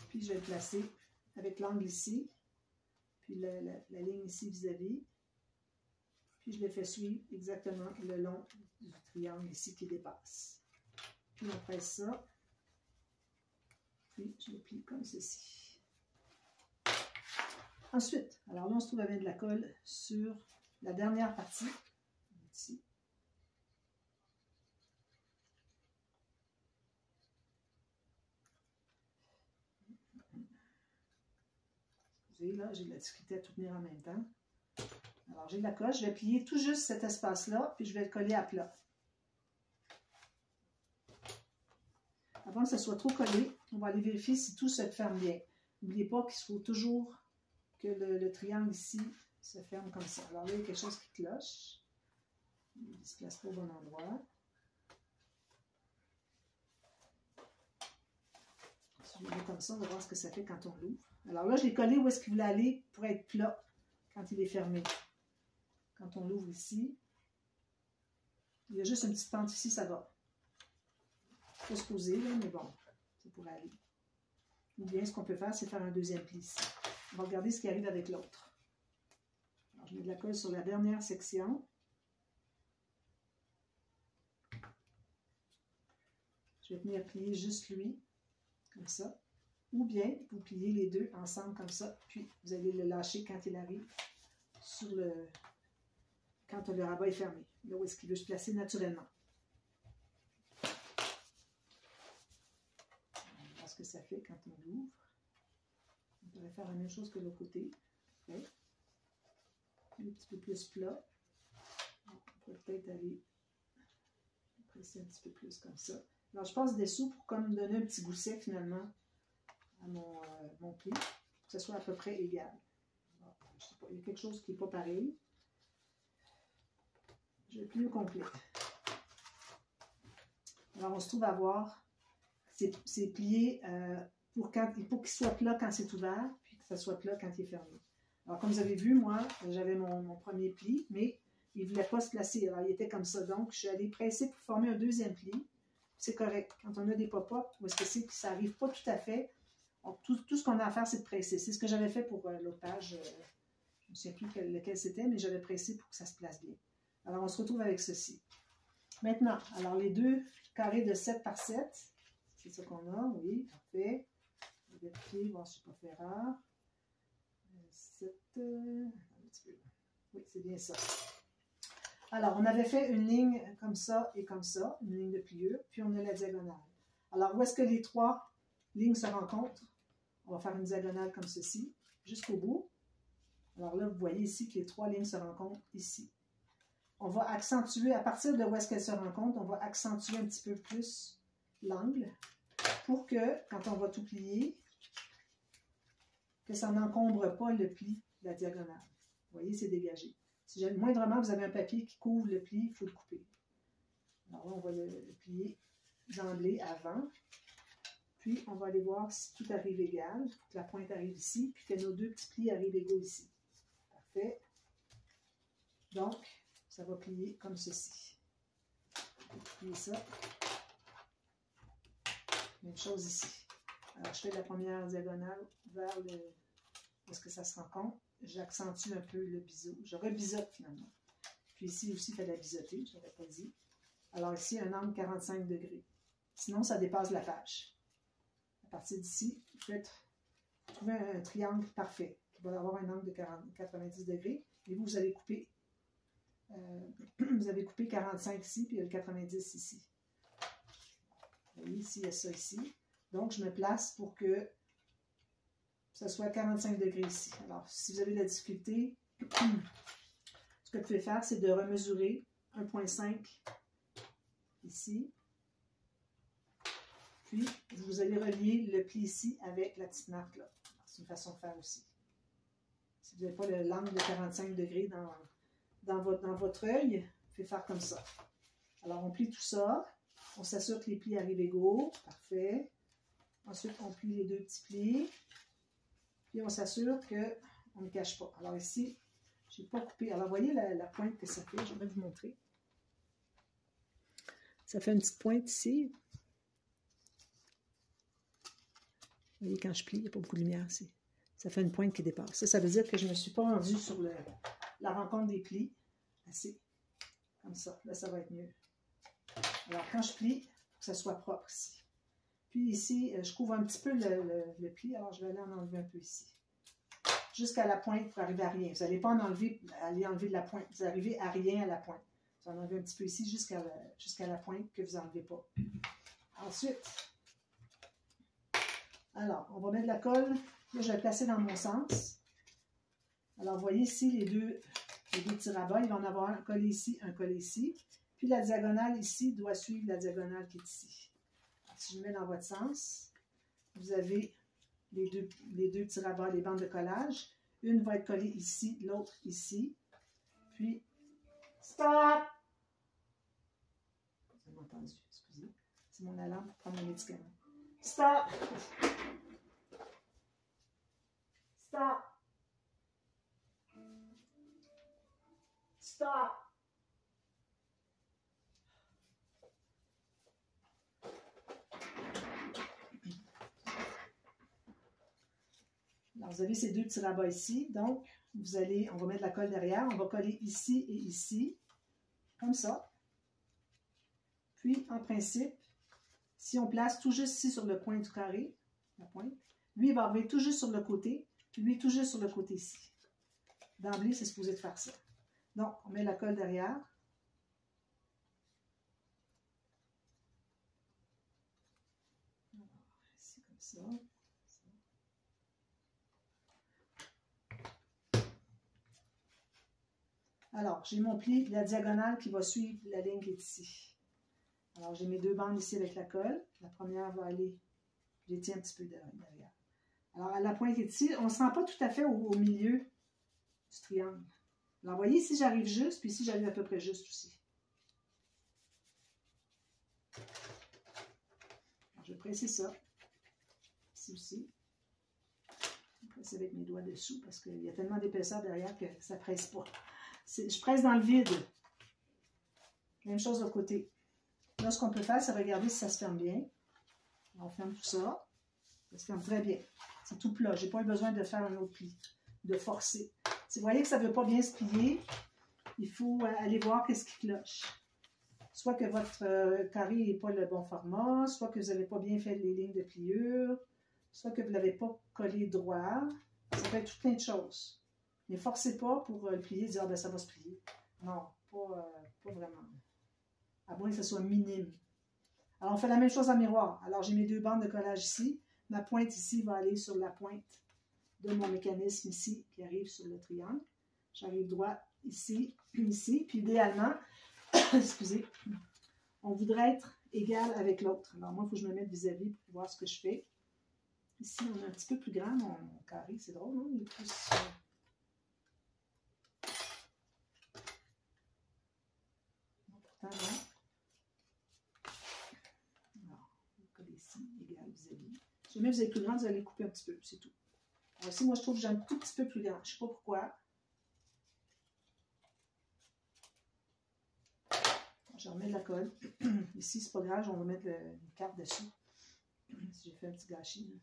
Puis, je vais le placer avec l'angle ici. Puis, la ligne ici vis-à-vis. Puis, je le fais suivre exactement le long du triangle ici qui dépasse. Puis, on presse ça. Puis, je le plie comme ceci. Ensuite, alors là, on se trouve avec de la colle sur la dernière partie, ici. Excusez, là, j'ai de la difficulté à tout tenir en même temps. Alors, j'ai de la colle. Je vais plier tout juste cet espace-là, puis je vais le coller à plat. Avant que ça soit trop collé, on va aller vérifier si tout se ferme bien. N'oubliez pas qu'il faut toujours que le triangle ici se ferme comme ça. Alors là, il y a quelque chose qui cloche. Il ne se place pas au bon endroit. Si je le mets comme ça, on va voir ce que ça fait quand on l'ouvre. Alors là, je l'ai collé où est-ce qu'il voulait aller pour être plat quand il est fermé. Quand on l'ouvre ici, il y a juste une petite pente ici, ça va. Il faut se poser, là, mais bon, ça pourrait aller. Ou bien, ce qu'on peut faire, c'est faire un deuxième pli ici. On va regarder ce qui arrive avec l'autre. Alors, je mets de la colle sur la dernière section. Je vais venir plier juste lui, comme ça. Ou bien, vous pliez les deux ensemble comme ça, puis vous allez le lâcher quand il arrive sur le... quand le rabat est fermé, là où est-ce qu'il veut se placer naturellement. On va voir ce que ça fait quand on l'ouvre. On pourrait faire la même chose que de l'autre côté. Okay. Un petit peu plus plat. On pourrait peut-être aller presser un petit peu plus comme ça. Alors, je passe dessous pour comme donner un petit gousset finalement à mon pli, pour que ce soit à peu près égal. Alors, je sais pas, il y a quelque chose qui n'est pas pareil. Je plie au complet. Alors, on se trouve à voir, c'est plié pour qu'il soit plat quand c'est ouvert, puis que ça soit plat quand il est fermé. Alors, comme vous avez vu, moi, j'avais mon premier pli, mais il ne voulait pas se placer. Alors, il était comme ça. Donc, je suis allée presser pour former un deuxième pli. C'est correct. Quand on a des pop-up, où est-ce que c'est que ça n'arrive pas tout à fait, tout ce qu'on a à faire, c'est de presser. C'est ce que j'avais fait pour l'autre page. Je ne sais plus lequel c'était, mais j'avais pressé pour que ça se place bien. Alors, on se retrouve avec ceci. Maintenant, alors les deux carrés de 7 par 7, c'est ça qu'on a, oui, parfait. Je vais vérifier, voir si je n'ai pas fait erreur. 7, un petit peu. Oui, c'est bien ça. Alors, on avait fait une ligne comme ça et comme ça, une ligne de pliure, puis on a la diagonale. Alors, où est-ce que les trois lignes se rencontrent? On va faire une diagonale comme ceci, jusqu'au bout. Alors là, vous voyez ici que les trois lignes se rencontrent ici. On va accentuer, à partir de où est-ce qu'elles se rencontrent, on va accentuer un petit peu plus l'angle pour que, quand on va tout plier, que ça n'encombre pas le pli de la diagonale. Vous voyez, c'est dégagé. Si moindrement vous avez un papier qui couvre le pli, il faut le couper. Alors là, on va le plier d'emblée avant. Puis, on va aller voir si tout arrive égal, que la pointe arrive ici, puis que nos deux petits plis arrivent égaux ici. Parfait. Donc, ça va plier comme ceci. Plier ça. Même chose ici. Alors, je fais la première diagonale vers où est-ce que ça se rencontre. J'accentue un peu le biseau. Je rebiseaute finalement. Puis ici aussi, il fait la biseauter, je ne l'avais pas dit. Alors ici, un angle 45 degrés. Sinon, ça dépasse la page. À partir d'ici, vous faites trouver un triangle parfait qui va avoir un angle de 90 degrés. Et vous allez couper. Vous avez coupé 45 ici, puis il y a le 90 ici. Vous voyez, ici, il y a ça ici. Donc, je me place pour que ça soit 45 degrés ici. Alors, si vous avez de la difficulté, ce que vous pouvez faire, c'est de remesurer 1,5 ici. Puis, vous allez relier le pli ici avec la petite marque là. C'est une façon de faire aussi. Si vous n'avez pas l'angle de 45 degrés dans votre œil, vous pouvez faire comme ça. Alors, on plie tout ça. On s'assure que les plis arrivent égaux. Parfait. Ensuite, on plie les deux petits plis. Puis, on s'assure qu'on ne cache pas. Alors ici, je n'ai pas coupé. Alors, voyez la pointe que ça fait. Je vais vous montrer. Ça fait une petite pointe ici. Vous voyez, quand je plie, il n'y a pas beaucoup de lumière ici. Ça fait une pointe qui dépasse. Ça veut dire que je ne me suis pas rendue sur la rencontre des plis. Assez. Comme ça. Là, ça va être mieux. Alors, quand je plie, il faut que ça soit propre ici. Puis ici, je couvre un petit peu le pli. Alors, je vais aller en enlever un peu ici. Jusqu'à la pointe pour arriver à rien. Vous n'allez pas aller enlever de la pointe. Vous arrivez à rien à la pointe. Vous en enlevez un petit peu ici jusqu'à la pointe que vous n'enlevez pas. Ensuite, alors, on va mettre de la colle. Là, je vais le placer dans mon sens. Alors, vous voyez ici les deux petits rabats. Il va en avoir un collé ici, un collé ici. Puis la diagonale ici doit suivre la diagonale qui est ici. Alors, si je mets dans votre sens, vous avez les deux petits rabats, les bandes de collage. Une va être collée ici, l'autre ici. Puis, stop! Vous avez entendu, excusez. C'est mon alarme pour prendre mon médicament. Stop! Stop! Stop! Alors, vous avez ces deux petits rabats ici. Donc, on va mettre la colle derrière. On va coller ici et ici, comme ça. Puis, en principe, si on place tout juste ici sur le point du carré, la pointe, lui, il va arriver tout juste sur le côté, puis lui, tout juste sur le côté ici. D'emblée, c'est supposé de faire ça. Donc, on met la colle derrière. Alors, ici, comme ça. Alors, j'ai mon pli, la diagonale qui va suivre la ligne qui est ici. Alors, j'ai mes deux bandes ici avec la colle. La première va aller, je les tiens un petit peu derrière. Alors, à la pointe qui est ici, on ne se rend pas tout à fait au milieu du triangle. Alors, vous voyez, ici, j'arrive juste, puis ici, j'arrive à peu près juste aussi. Alors, je vais presser ça. Ici aussi. Je vais presser avec mes doigts dessous parce qu'il y a tellement d'épaisseur derrière que ça ne presse pas. Je presse dans le vide. Même chose de l'autre côté. Là, ce qu'on peut faire, c'est regarder si ça se ferme bien. On ferme tout ça. Ça se ferme très bien. C'est tout plat. Je n'ai pas eu besoin de faire un autre pli, de forcer. Si vous voyez que ça ne veut pas bien se plier, il faut aller voir qu'est-ce qui cloche. Soit que votre carré n'est pas le bon format, soit que vous n'avez pas bien fait les lignes de pliure, soit que vous ne l'avez pas collé droit. Ça peut être tout plein de choses. Ne forcez pas pour le plier et dire, ah, ben, ça va se plier. Non, pas vraiment. À moins que ce soit minime. Alors, on fait la même chose en miroir. Alors, j'ai mes deux bandes de collage ici. Ma pointe ici va aller sur la pointe de mon mécanisme ici, qui arrive sur le triangle. J'arrive droit ici, ici. Puis, idéalement, excusez, on voudrait être égal avec l'autre. Alors, moi, il faut que je me mette vis-à-vis pour voir ce que je fais. Ici, on est un petit peu plus grand, mon carré. C'est drôle, non? Il est plus... Pourtant, non. Alors, on va coller ici, égal vis-à-vis. Si jamais vous êtes plus grand, vous allez couper un petit peu, c'est tout. Alors ici, moi, je trouve que j'ai un tout petit peu plus grand. Je ne sais pas pourquoi. Je remets de la colle. Ici, c'est pas grave, on va mettre une carte dessus. Si j'ai fait un petit gâchis.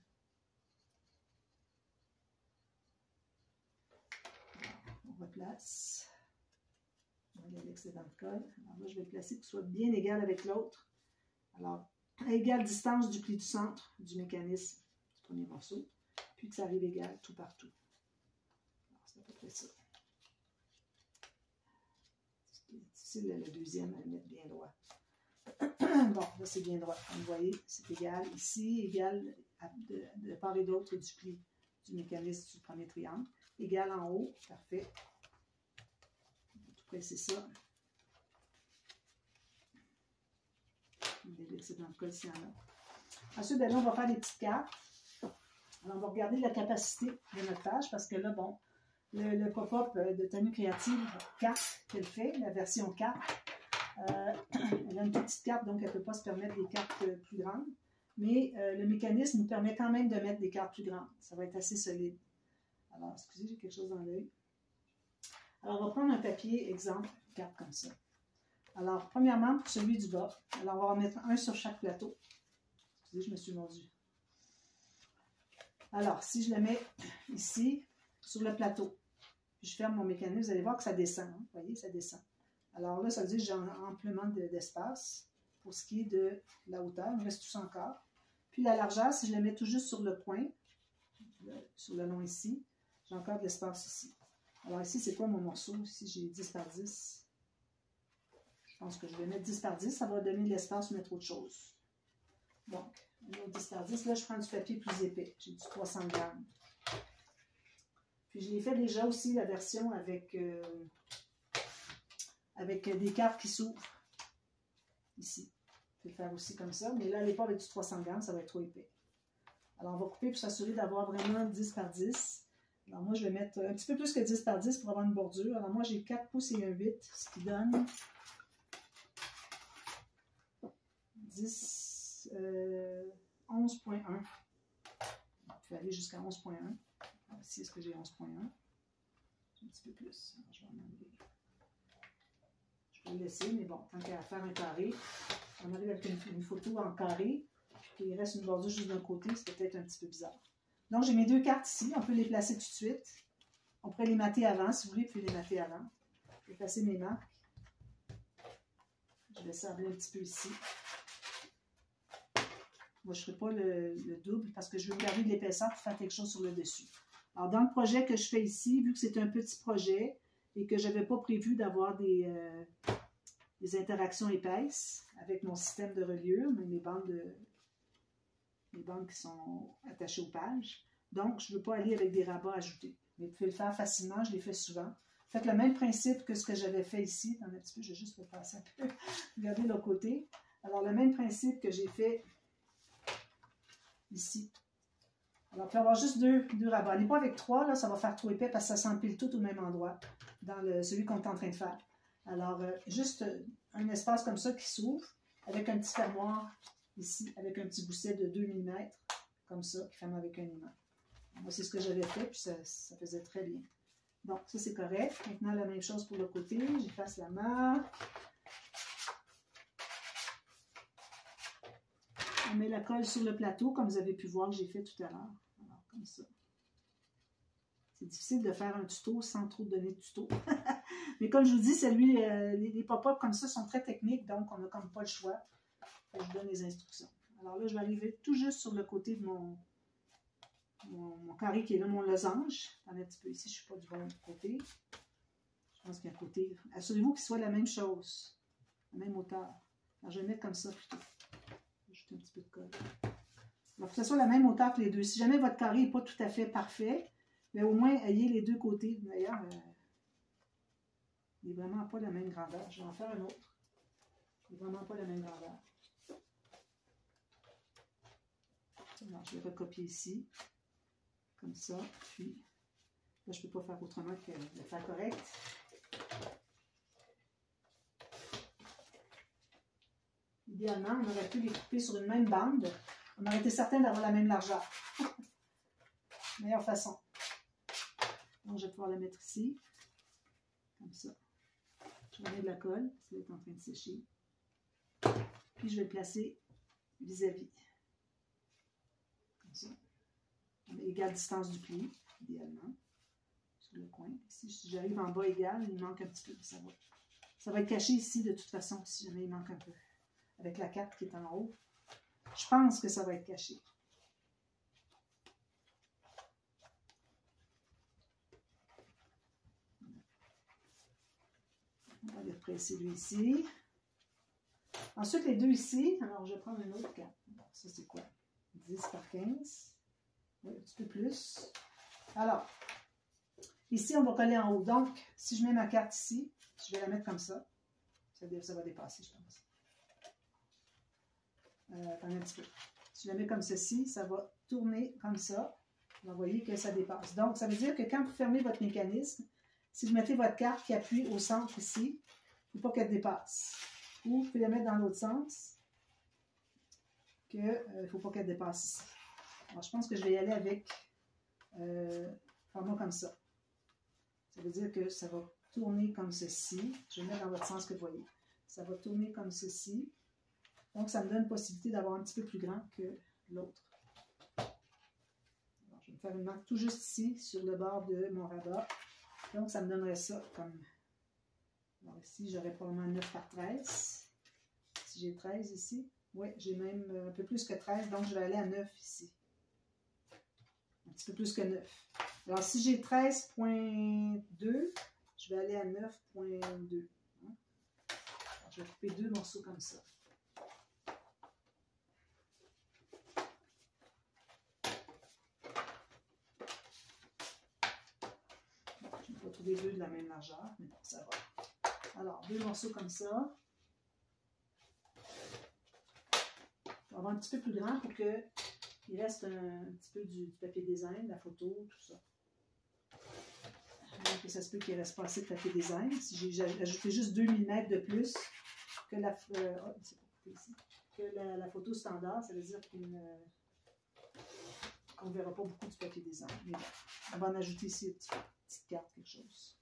Alors, on replace. On va l'excédent de colle. Alors là, je vais le placer pour que ce soit bien égal avec l'autre. Alors, à égale distance du pli du centre du mécanisme du premier morceau, puis que ça arrive égal tout partout. Alors, c'est à peu près ça. C'est difficile, le deuxième, à le mettre bien droit. Bon, là, c'est bien droit. Comme vous voyez, c'est égal. Ici, égal de part et d'autre du pli du mécanisme du premier triangle. Égal en haut, parfait. Tout presser ça. L'excédent de colle, s'il y en a. Ensuite, ben là, on va faire des petites cartes. Alors, on va regarder la capacité de notre page parce que là, bon, le pop-up de Tenue Créative carte qu'elle fait, la version 4, elle a une toute petite carte, donc elle ne peut pas se permettre des cartes plus grandes. Mais le mécanisme nous permet quand même de mettre des cartes plus grandes. Ça va être assez solide. Alors, excusez, j'ai quelque chose dans l'œil. Alors, on va prendre un papier, exemple, une carte comme ça. Alors, premièrement, pour celui du bas, alors on va en mettre un sur chaque plateau. Excusez, je me suis mordue. Alors, si je le mets ici, sur le plateau, puis je ferme mon mécanisme, vous allez voir que ça descend. Hein? Vous voyez, ça descend. Alors là, ça veut dire que j'ai amplement d'espace pour ce qui est de la hauteur. Il me reste tout ça encore. Puis la largeur, si je le mets tout juste sur le point, sur le long ici, j'ai encore de l'espace ici. Alors ici, c'est quoi mon morceau? Ici, j'ai 10 par 10. Je pense que je vais mettre 10 par 10. Ça va donner de l'espace pour mettre autre chose. Donc, un autre 10 par 10. Là, je prends du papier plus épais. J'ai du 300 grammes. Puis je l'ai fait déjà aussi, la version avec des cartes qui s'ouvrent. Ici. Je vais le faire aussi comme ça. Mais là, elle n'est pas avec du 300 grammes, ça va être trop épais. Alors, on va couper pour s'assurer d'avoir vraiment 10 par 10. Alors, moi, je vais mettre un petit peu plus que 10 par 10 pour avoir une bordure. Alors, moi, j'ai 4 pouces et un 8, ce qui donne 10, 11,1. On peut aller jusqu'à 11,1. Ici, est-ce que j'ai 11,1? J'ai un petit peu plus. Alors, je vais en enlever. Je vais le laisser, mais bon, tant qu'à faire un carré, on arrive avec une photo en carré, puis il reste une bordure juste d'un côté, c'est peut-être un petit peu bizarre. Donc, j'ai mes deux cartes ici. On peut les placer tout de suite. On pourrait les mater avant, si vous voulez, puis les mater avant. Je vais placer mes marques. Je vais sabler un petit peu ici. Moi, je ne ferai pas le double parce que je veux garder de l'épaisseur pour faire quelque chose sur le dessus. Alors, dans le projet que je fais ici, vu que c'est un petit projet et que je n'avais pas prévu d'avoir des interactions épaisses avec mon système de reliure, mais mes bandes qui sont attachées aux pages. Donc, je ne veux pas aller avec des rabats ajoutés. Mais vous pouvez le faire facilement, je l'ai fait souvent. Faites le même principe que ce que j'avais fait ici. Attendez un petit peu, je vais juste le passer un peu. Regardez l'autre côté. Alors, le même principe que j'ai fait ici. Alors, il peut y avoir juste deux rabats. Allez pas avec 3, là, ça va faire trop épais parce que ça s'empile tout au même endroit dans celui qu'on est en train de faire. Alors, juste un espace comme ça qui s'ouvre avec un petit fermoir ici, avec un petit gousset de 2 mm, comme ça, qui ferme avec un aimant. Moi, c'est ce que j'avais fait, puis ça faisait très bien. Donc, ça, c'est correct. Maintenant, la même chose pour le côté. J'efface la marque. On met la colle sur le plateau, comme vous avez pu voir que j'ai fait tout à l'heure. Alors, comme ça. C'est difficile de faire un tuto sans trop donner de tuto. Mais comme je vous dis, les pop-up comme ça sont très techniques, donc on n'a comme pas le choix. Je vous donne les instructions. Alors là, je vais arriver tout juste sur le côté de mon carré qui est là, mon losange. Attendez un petit peu ici, je ne suis pas du bon côté. Je pense qu'il y a un côté. Assurez-vous qu'il soit la même chose, la même hauteur. Alors je vais mettre comme ça plutôt. Juste un petit peu de colle. Alors que ce soit la même hauteur que les deux. Si jamais votre carré n'est pas tout à fait parfait, mais au moins ayez les deux côtés. D'ailleurs, il n'est vraiment pas la même grandeur. Je vais en faire un autre. Il n'est vraiment pas la même grandeur. Alors, je vais recopier ici. Comme ça. Puis, là, je ne peux pas faire autrement que de faire correct. Idéalement, on aurait pu les couper sur une même bande. On aurait été certain d'avoir la même largeur. Meilleure façon. Donc, je vais pouvoir la mettre ici. Comme ça. Je remets de la colle. Ça est en train de sécher. Puis, je vais le placer vis-à-vis. Comme ça. À égale distance du pli, idéalement. Sur le coin. Ici, si j'arrive en bas égal, il manque un petit peu. Ça va être caché ici, de toute façon, si jamais il manque un peu. Avec la carte qui est en haut. Je pense que ça va être caché. On va aller presser lui ici. Ensuite, les deux ici. Alors, je vais prendre une autre carte. Bon, ça, c'est quoi? 10 par 15. Oui, un petit peu plus. Alors, ici, on va coller en haut. Donc, si je mets ma carte ici, je vais la mettre comme ça. Ça va dépasser, je pense. Attendez un petit peu. Si je la mets comme ceci, ça va tourner comme ça. Vous voyez que ça dépasse. Donc, ça veut dire que quand vous fermez votre mécanisme, si vous mettez votre carte qui appuie au centre ici, il ne faut pas qu'elle dépasse. Ou vous pouvez la mettre dans l'autre sens, qu'il ne faut pas qu'elle dépasse ici. Alors, je pense que je vais y aller avec format comme ça. Ça veut dire que ça va tourner comme ceci. Je vais le mettre dans votre sens que vous voyez. Ça va tourner comme ceci. Donc, ça me donne la possibilité d'avoir un petit peu plus grand que l'autre. Je vais me faire une marque tout juste ici, sur le bord de mon rabat. Donc, ça me donnerait ça comme... Alors, ici, j'aurais probablement 9 par 13. Si j'ai 13 ici. Oui, j'ai même un peu plus que 13, donc je vais aller à 9 ici. Un petit peu plus que 9. Alors, si j'ai 13,2, je vais aller à 9,2. Je vais couper 2 morceaux comme ça. les deux de la même largeur, mais bon, ça va. Alors, 2 morceaux comme ça. On va avoir un petit peu plus grand pour qu'il reste un petit peu du papier design, la photo, tout ça. Donc, ça se peut qu'il reste pas assez de papier design. Si j'ai ajouté juste 2 mm de plus que la, la photo standard, ça veut dire qu'on ne verra pas beaucoup du papier design. Mais bon, on va en ajouter ici une petite carte, quelque chose.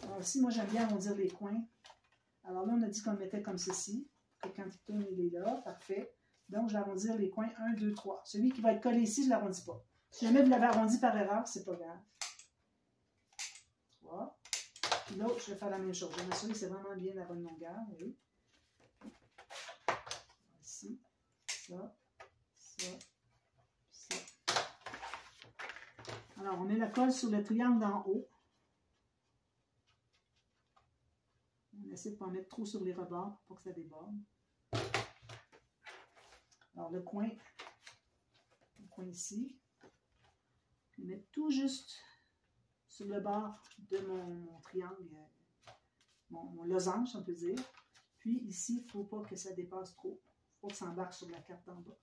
Alors ici, moi j'aime bien arrondir les coins. Alors là, on a dit qu'on le mettait comme ceci. Que quand il tourne, il est là. Parfait. Donc, je vais arrondir les coins 1, 2, 3. Celui qui va être collé ici, je ne l'arrondis pas. Si jamais vous l'avez arrondi par erreur, c'est pas grave. 3. Puis l'autre, je vais faire la même chose. Je vais m'assurer que c'est vraiment bien la bonne longueur. Oui. Ici. Ça. Ça. Alors, on met la colle sur le triangle d'en haut. On essaie de ne pas mettre trop sur les rebords pour pas que ça déborde. Alors, le coin ici, je vais mettre tout juste sur le bord de mon triangle, mon losange, on peut dire. Puis ici, il ne faut pas que ça dépasse trop. Il faut que ça embarque sur la carte en bas.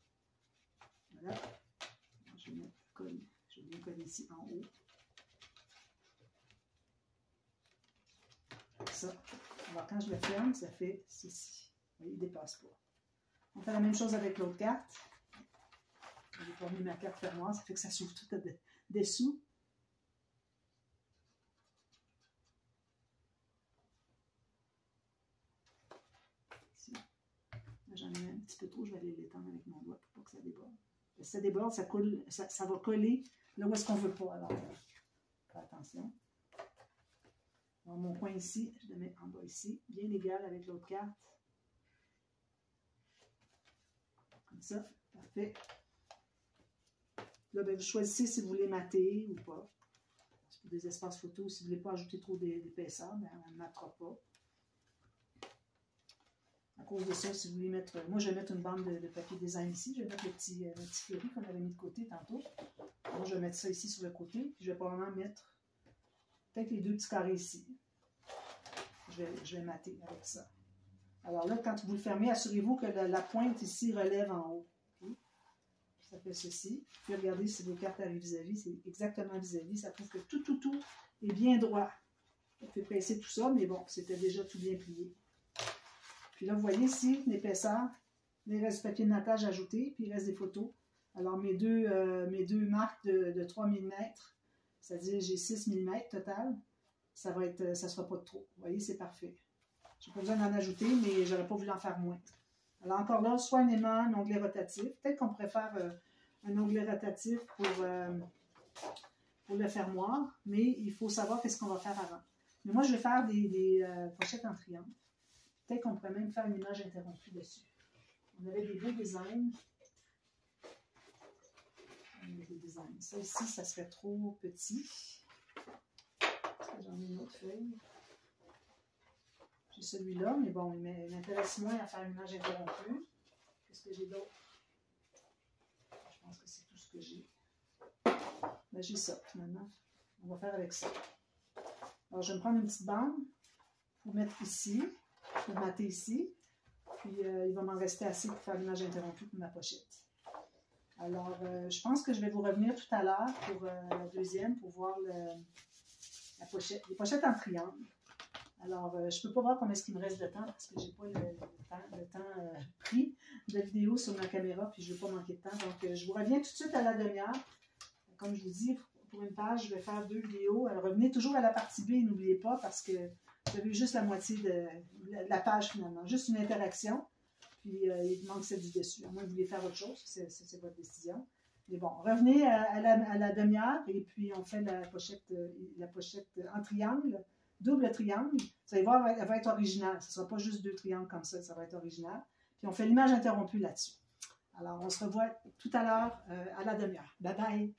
Voilà. Alors, je vais bien coller ici en haut. Ça. Alors, quand je le ferme, ça fait ceci. Vous voyez, il ne dépasse pas. On fait la même chose avec l'autre carte. Je n'ai pas mis ma carte fermoire, ça fait que ça s'ouvre tout dessous. Ici. Là, j'en ai un petit peu trop, je vais aller l'étendre avec mon doigt pour pas que ça déborde. Si ça déborde, ça va coller là où est-ce qu'on ne veut pas. Alors, fais attention. Alors, mon coin ici, je le mets en bas ici, bien égal avec l'autre carte. Comme ça, parfait. Là, ben, vous choisissez si vous voulez mater ou pas. Pour des espaces photos, si vous ne voulez pas ajouter trop d'épaisseur, ben, on ne matera pas. À cause de ça, si vous voulez mettre... Moi, je vais mettre une bande de papier design ici. Je vais mettre le petit fleuri qu'on avait mis de côté tantôt. Alors, je vais mettre ça ici sur le côté. Puis, je vais probablement mettre peut-être les 2 petits carrés ici. Je vais mater avec ça. Alors là, quand vous le fermez, assurez-vous que la pointe ici relève en haut. Okay? Ça fait ceci. Puis regardez si vos cartes arrivent vis-à-vis. C'est exactement vis-à-vis. Ça prouve que tout est bien droit. Vous pouvez presser tout ça, mais bon, c'était déjà tout bien plié. Puis là, vous voyez ici, l'épaisseur. Il reste du papier de matage ajouté, puis il reste des photos. Alors, mes deux marques de 3 mm, c'est-à-dire j'ai 6 mm total, ça ne sera pas de trop. Vous voyez, c'est parfait. Je n'ai pas besoin d'en ajouter, mais je n'aurais pas voulu en faire moins. Alors, encore là, soit un aimant, un onglet rotatif. Peut-être qu'on pourrait faire un onglet rotatif pour le fermoir, mais il faut savoir qu'est-ce qu'on va faire avant. Mais moi, je vais faire des pochettes en triangle. Peut-être qu'on pourrait même faire une image interrompue dessus. On avait des beaux designs. Ça ici, ça serait trop petit. J'en ai une autre feuille. J'ai celui-là, mais bon, il m'intéresse moins à faire une image interrompue. Qu'est-ce que j'ai d'autre? Je pense que c'est tout ce que j'ai. Ben, j'ai ça, finalement. On va faire avec ça. Alors, je vais me prendre une petite bande pour mettre ici, pour mater ici. Puis, il va m'en rester assez pour faire l'image interrompue pour ma pochette. Alors, je pense que je vais vous revenir tout à l'heure pour la deuxième, pour voir la pochette, les pochettes en triangle. Alors, je ne peux pas voir combien est-ce qu'il me reste de temps parce que je n'ai pas le temps pris de vidéo sur ma caméra, puis je ne veux pas manquer de temps. Donc, je vous reviens tout de suite à la demi-heure. Comme je vous dis, pour une page, je vais faire 2 vidéos. Alors, revenez toujours à la partie B, n'oubliez pas, parce que vous avez juste la moitié de la page finalement. Juste une interaction, puis il manque celle du dessus. À moins que vous vouliez faire autre chose, c'est votre décision. Mais bon, revenez à la demi-heure et puis on fait la pochette en triangle, double triangle. Vous allez voir, elle va être originale. Ce ne sera pas juste 2 triangles comme ça va être original. Puis on fait l'image interrompue là-dessus. Alors, on se revoit tout à l'heure à la demi-heure. Bye bye!